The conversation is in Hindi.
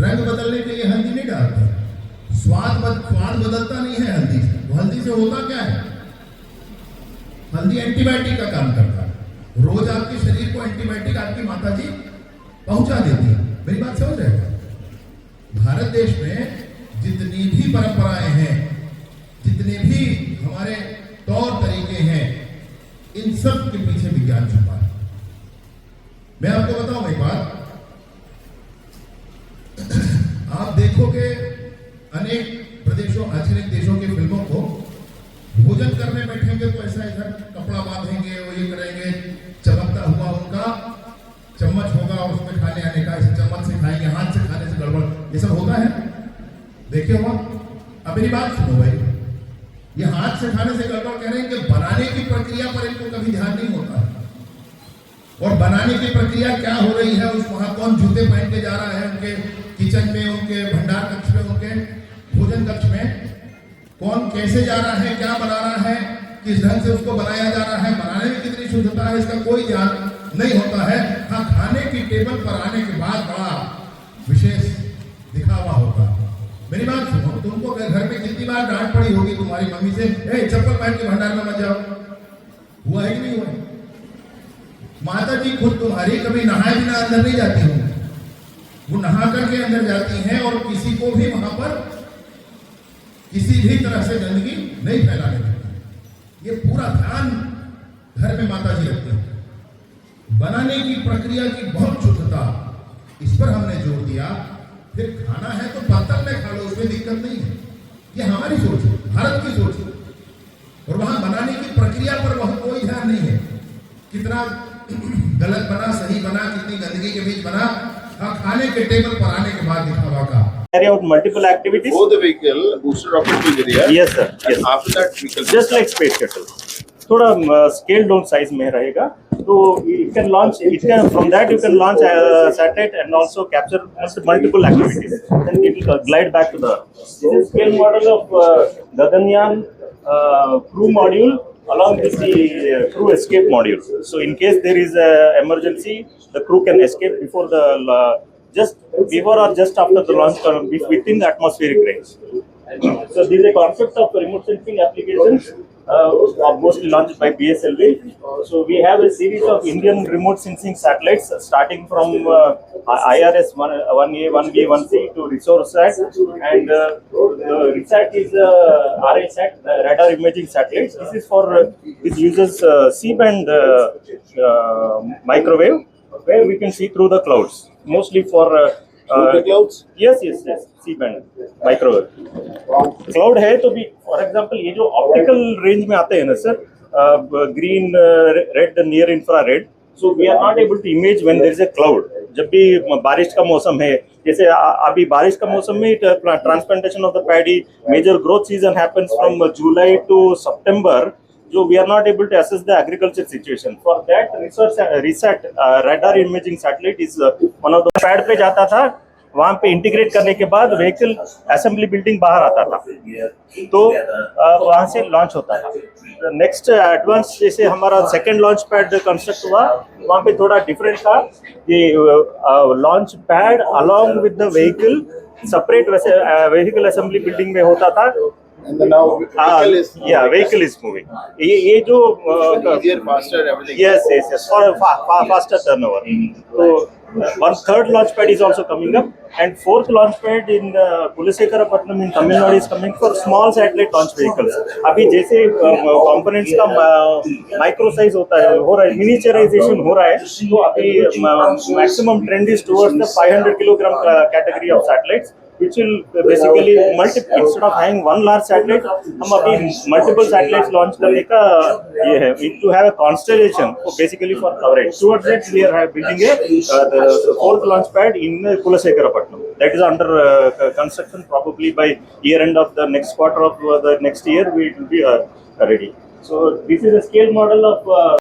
रंग बदलने के लिए हल्दी नहीं डालते, स्वाद बदलता नहीं है हल्दी से। तो हल्दी से होता क्या है? हल्दी एंटीबायोटिक का काम करता है। रोज आपके शरीर को एंटीबायोटिक आपकी माता जी पहुंचा देती है। मेरी बात समझ रहे हो? भारत देश में जितनी भी परंपराएं हैं, जितने भी हमारे तौर तरीके हैं, इन सब के पीछे विज्ञान छुपा है। मैं आपको बताऊं एक बात, आप देखोगे अनेक प्रदेशों, अनेक देशों की फिल्मों को, भोजन करने बैठेंगे तो ऐसा इधर कपड़ा बांधेंगे, वो ये करेंगे, चमकता हुआ उनका चम्मच होगा और उसमें खाने आने का, ऐसे चम्मच से खाएंगे, हाथ से खाने से गड़बड़, ये सब होता है, देखे हुआ? अब मेरी बात सुनो भाई, ये हाथ से खाने से गड़बड़ कह रहे हैं कि बनाने की प्रक्रिया पर इनको कभी ध्यान नहीं होता। और बनाने की प्रक्रिया क्या हो रही है, उस वहां कौन जूते पहन के जा रहा है उनके किचन में, उनके भंडार कक्ष में, उनके भोजन कक्ष में, कौन कैसे जा रहा है, क्या बना रहा है, किस ढंग से उसको बनाया जा रहा है, बनाने में कितनी शुद्धता है, इसका कोई ध्यान नहीं होता है। हाँ, खाने की टेबल पर आने के बाद बड़ा विशेष दिखावा होता है। मेरी बात सुनो, तुमको घर में कितनी बार डांट पड़ी होगी तुम्हारी मम्मी से, चप्पल पहन के भंडार में मत जाओ, हुआ है कि नहीं हुआ? माता जी खुद तुम्हारी कभी नहाए बिना अंदर नहीं जाती हूँ, वो नहा करके अंदर जाती हैं और किसी को भी वहां पर किसी भी तरह से गंदगी नहीं फैलाने देती। ये पूरा ध्यान घर में माता जी रखती हैं। बनाने की प्रक्रिया की बहुत शुद्धता, इस पर हमने जोर दिया। फिर खाना है तो बर्तन में खा लो, उसमें दिक्कत नहीं है। ये हमारी सोच है, भारत की सोच है। और वहां बनाने की प्रक्रिया पर वह कोई ध्यान नहीं है, कितना गलत बना, सही बना, कितनी गंदगी के बीच बना। हाँ, खाने के टेबल पर आने के बाद दिखावा का। Carry out multiple activities. Both the vehicle booster rocket will be there. Yes sir. Yes. And after that vehicle. Just like space shuttle. थोड़ा scale down size में रहेगा, तो it can launch. It can from that you can launch a satellite and also capture multiple activities. Then it will glide back to the. This is scale model of Gaganyaan crew module along with the crew escape module. So in case there is a emergency, the crew can escape before the just before or just after the launch within the atmospheric range. So this is a concept of remote sensing applications mostly launched by BSLV. So we have a series of Indian remote sensing satellites starting from IRS 1A, 1B, 1C to RISORSAT, and RISAT is RASAT, radar imaging satellites. This is for this uses C-band microwave, where we can see through the clouds, mostly for the clouds? yes, C-band microwave. Cloud है तो भी, for example, ये जो optical range में आते हैं ना sir, green, red, near infrared, so we are not able to image when there is a cloud. जब भी बारिश का मौसम है, जैसे अभी बारिश का मौसम में transplantation of the paddy, major growth season happens from July to September. So we are not able to assess the agriculture situation. For that, RISAT radar imaging satellite is one of the pad पे जाता था, वहाँ पे इंटीग्रेट करने के बाद व्हीकल असेंबली बिल्डिंग बाहर आता था, तो वहाँ से लॉन्च होता था। नेक्स्ट एडवांस जैसे हमारा सेकेंड लॉन्च पैड कंस्ट्रक्ट हुआ, वहाँ पे थोड़ा डिफरेंट था। ये launch pad along with the vehicle separate वैसे व्हीकल असेंबली बिल्डिंग में होता था। And then now vehicle is moving. ये जो easier, faster, everything. yes, for faster turnover. So one third launch pad is also coming up, and fourth launch pad in Kulasekarapatanam in Tamil Nadu is coming for small satellite launch vehicles. अभी जैसे components का micro size होता है, हो रहा है, miniaturization हो रहा है, तो अभी maximum trend is towards the 500 kilogram category of satellites, which will basically instead of having one large satellite, हम अभी multiple satellites launch करने का ये है, to have a constellation basically for coverage. Towards that we are building the fourth launch pad in Kulasekarapatanam. That is under construction. Probably by year end of the next quarter of the next year we will be ready. So this is a scale model of